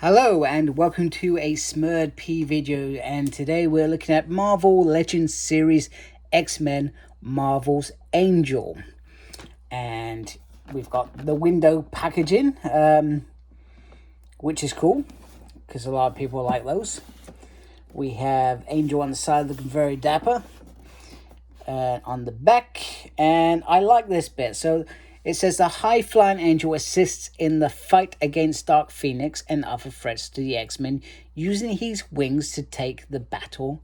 Hello and welcome to a Smurd P video, and today we're looking at Marvel Legends Series X-Men Marvel's Angel. And we've got the window packaging, which is cool because a lot of people like those. We have Angel on the side looking very dapper on the back, and I like this bit. So it says the high-flying Angel assists in the fight against Dark Phoenix and other threats to the X-Men, using his wings to take the battle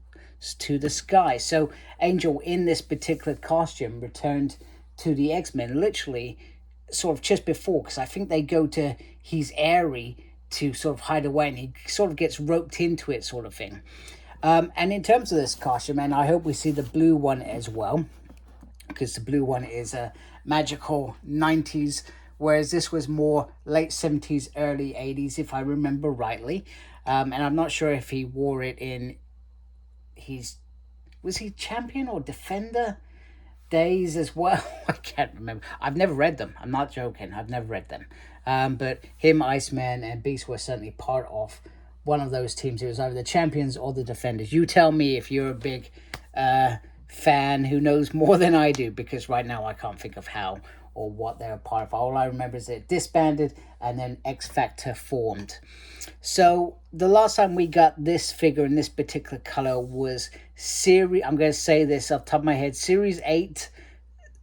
to the sky. So Angel in this particular costume returned to the X-Men literally sort of just before, because I think they go to his airy to sort of hide away, and he sort of gets roped into it, sort of thing. And in terms of this costume, and I hope we see the blue one as well, because the blue one is a magical 90s, whereas this was more late 70s, early 80s, if I remember rightly. And I'm not sure if he wore it in was he champion or defender days as well? I can't remember. I've never read them. I'm not joking. I've never read them. But him, Iceman, and Beast were certainly part of one of those teams. It was either the champions or the defenders. You tell me if you're a big fan who knows more than I do, because right now I can't think of how or what they're a part of. All I remember is it disbanded and then X Factor formed. So the last time we got this figure in this particular color was I'm going to say this off the top of my head, Series 8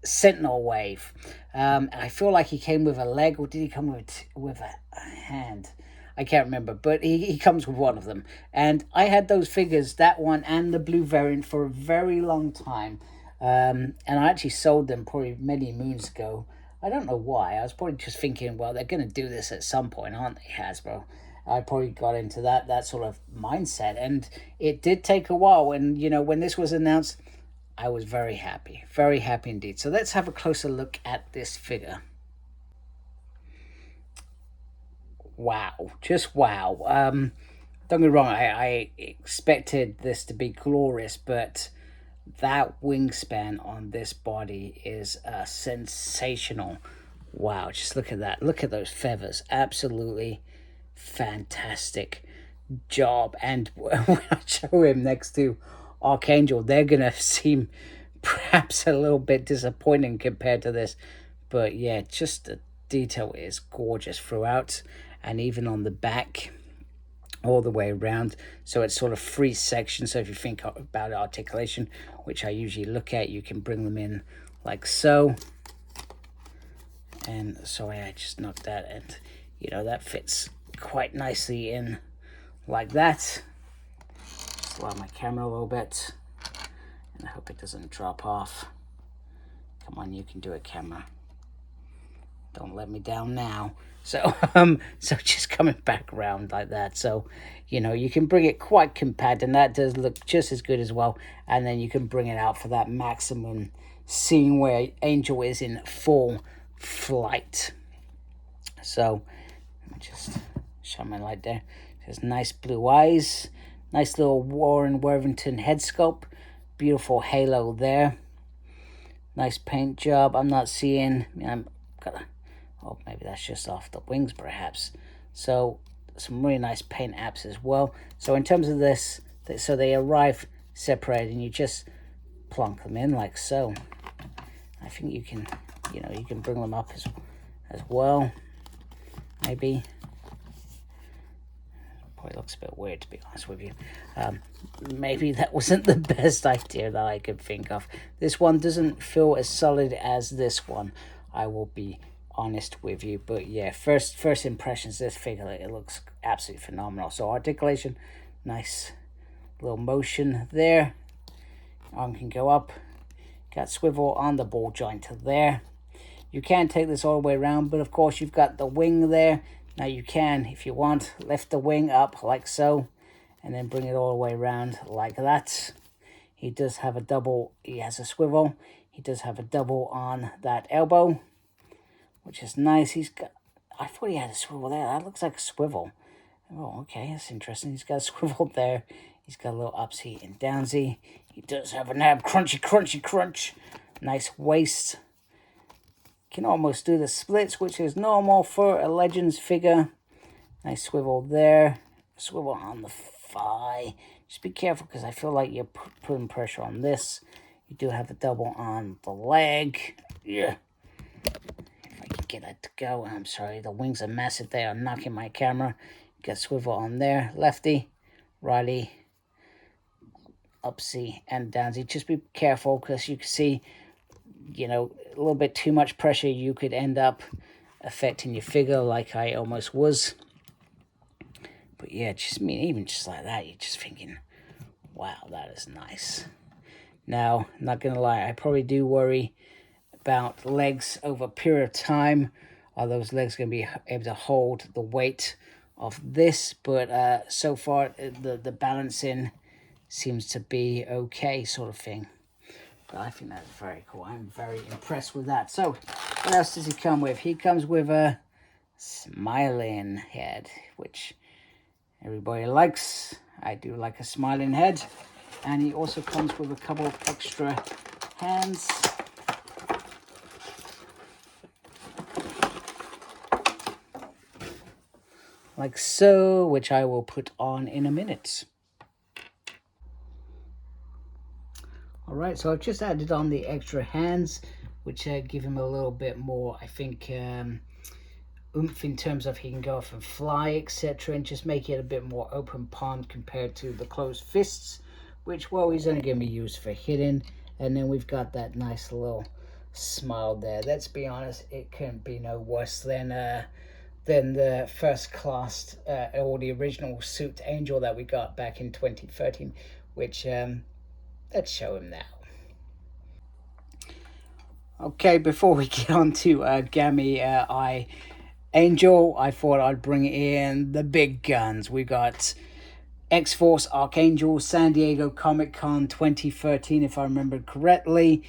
Sentinel Wave. I feel like he came with a leg, or did he come with a hand? I can't remember, but he comes with one of them. And I had those figures, that one and the blue variant, for a very long time. And I actually sold them probably many moons ago. I don't know why. I was probably just thinking, well, they're going to do this at some point, aren't they, Hasbro? I probably got into that sort of mindset. And it did take a while. And, you know, when this was announced, I was very happy. Very happy indeed. So let's have a closer look at this figure. Wow, just wow. Don't get me wrong, I expected this to be glorious, but that wingspan on this body is sensational. Wow, just look at that. Look at those feathers. Absolutely fantastic job. And when I show him next to Archangel, they're going to seem perhaps a little bit disappointing compared to this. But yeah, just the detail is gorgeous throughout, and even on the back all the way around. So it's sort of three sections. So if you think about articulation, which I usually look at, you can bring them in like so. And sorry, I just knocked that, and you know, that fits quite nicely in like that. Just lower my camera a little bit, and I hope it doesn't drop off. Come on, you can do it, camera. Don't let me down now. So so just coming back around like that. So, you know, you can bring it quite compact, and that does look just as good as well. And then you can bring it out for that maximum scene where Angel is in full flight. So let me just shine my light there. There's nice blue eyes, nice little Warren Worthington head sculpt, beautiful halo there. Nice paint job. I'm not seeing. Oh, maybe that's just off the wings, perhaps. So some really nice paint apps as well. So in terms of this, so they arrive separated, and you just plonk them in like so. I think you can, you know, you can bring them up as well. Maybe. Probably looks a bit weird, to be honest with you. Maybe that wasn't the best idea that I could think of. This one doesn't feel as solid as this one, I will be honest with you. But yeah, first impressions, this figure, it looks absolutely phenomenal. So articulation, nice little motion there. Arm can go up. Got swivel on the ball joint there. You can take this all the way around, but of course you've got the wing there. Now you can, if you want, lift the wing up like so, and then bring it all the way around like that. He does have a double, he has a swivel. He does have a double on that elbow, which is nice. He's got, I thought he had a swivel there. That looks like a swivel. Oh, okay, that's interesting. He's got a swivel there. He's got a little upsy and downsy. He does have a nab, crunchy, crunchy, crunch. Nice waist. Can almost do the splits, which is normal for a Legends figure. Nice swivel there. Swivel on the thigh. Just be careful because I feel like you're putting pressure on this. You do have a double on the leg. Yeah. If I can get that to go. I'm sorry, the wings are massive. They are knocking my camera. Get swivel on there. Lefty, righty, upsy, and downsy. Just be careful because you can see, you know, a little bit too much pressure. You could end up affecting your figure like I almost was. But yeah, just even just like that, you're just thinking, wow, that is nice. Now, not gonna lie, I probably do worry about legs over a period of time. Are those legs gonna be able to hold the weight of this? But so far, the balancing seems to be okay, sort of thing. But I think that's very cool. I'm very impressed with that. So, what else does he come with? He comes with a smiling head, which everybody likes. I do like a smiling head. And he also comes with a couple of extra hands. Like so, which I will put on in a minute. Alright, so I've just added on the extra hands, which give him a little bit more, I think, oomph in terms of he can go off and fly, etc., and just make it a bit more open palmed compared to the closed fists, which, well, he's only going to be used for hitting. And then we've got that nice little smile there. Let's be honest, it couldn't be no worse than the first class or the original suit Angel that we got back in 2013, which let's show him now. Okay, before we get on to Gammy Angel, I thought I'd bring in the big guns. We got X-Force Archangel, San Diego Comic-Con 2013, if I remember correctly.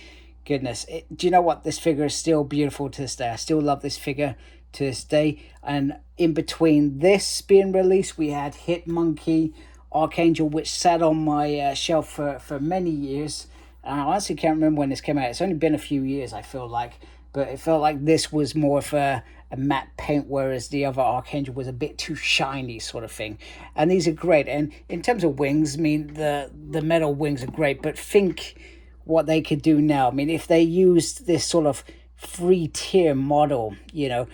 Goodness, do you know what? This figure is still beautiful to this day. I still love this figure to this day. And in between this being released, we had Hit Monkey Archangel, which sat on my shelf for many years. And I honestly can't remember when this came out. It's only been a few years, I feel like. But it felt like this was more of a matte paint, whereas the other Archangel was a bit too shiny, sort of thing. And these are great. And in terms of wings, I mean, the metal wings are great, but think what they could do now. I mean, if they used this sort of free tier model, you know,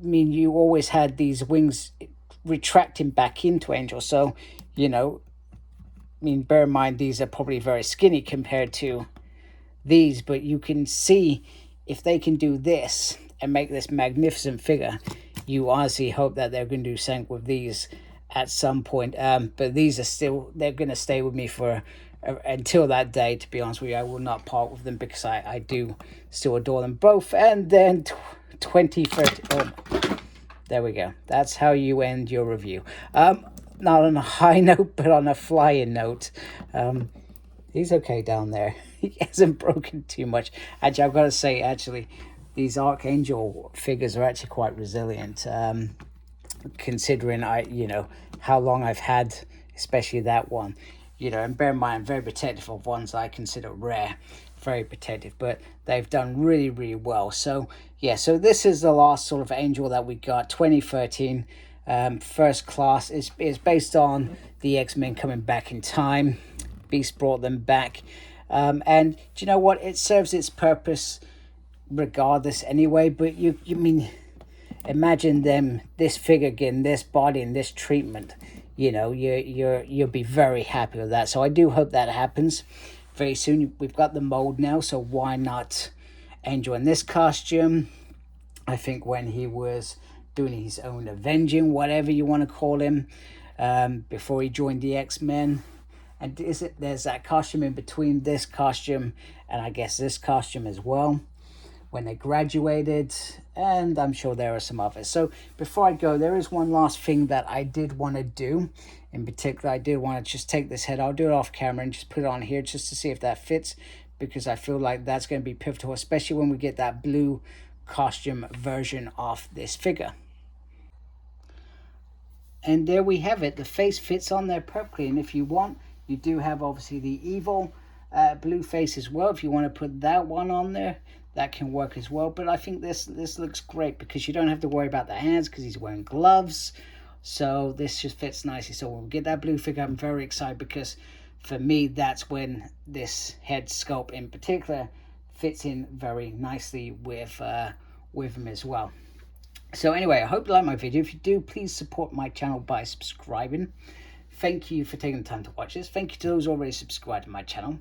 I mean, you always had these wings retracting back into Angel. So, you know, I mean, bear in mind, these are probably very skinny compared to these, but you can see if they can do this and make this magnificent figure, you honestly hope that they're going to do something with these at some point. But these are still, they're going to stay with me for until that day, to be honest with you. I will not part with them because I do still adore them both. And then 2030, oh, there we go. That's how you end your review. Not on a high note, but on a flying note. He's okay down there. He hasn't broken too much. Actually, I've got to say, actually, these Archangel figures are actually quite resilient. Considering you know, how long I've had, especially that one. You know, and bear in mind, I'm very protective of ones I consider rare. Very protective, but they've done really, really well. So, yeah, so this is the last sort of Angel that we got, 2013. First class is based on the X-Men coming back in time. Beast brought them back. And do you know what? It serves its purpose regardless anyway. But you mean, imagine them, this figure getting this body and this treatment. You know, you'll be very happy with that. So I do hope that happens very soon. We've got the mold now, so why not Angel in this costume? I think when he was doing his own avenging, whatever you want to call him, before he joined the X-Men. And there's that costume in between this costume and I guess this costume as well, when they graduated, and I'm sure there are some others. So before I go, there is one last thing that I did want to do. In particular, I did want to just take this head. I'll do it off camera and just put it on here just to see if that fits, because I feel like that's going to be pivotal, especially when we get that blue costume version of this figure. And there we have it. The face fits on there perfectly. And if you want, you do have obviously the evil blue face as well. If you want to put that one on there, that can work as well. But I think this looks great because you don't have to worry about the hands because he's wearing gloves. So this just fits nicely. So when we get that blue figure, I'm very excited because for me, that's when this head sculpt in particular fits in very nicely with him as well. So anyway, I hope you like my video. If you do, please support my channel by subscribing. Thank you for taking the time to watch this. Thank you to those already subscribed to my channel.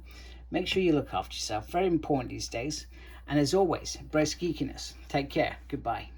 Make sure you look after yourself. Very important these days. And as always, embrace geekiness. Take care. Goodbye.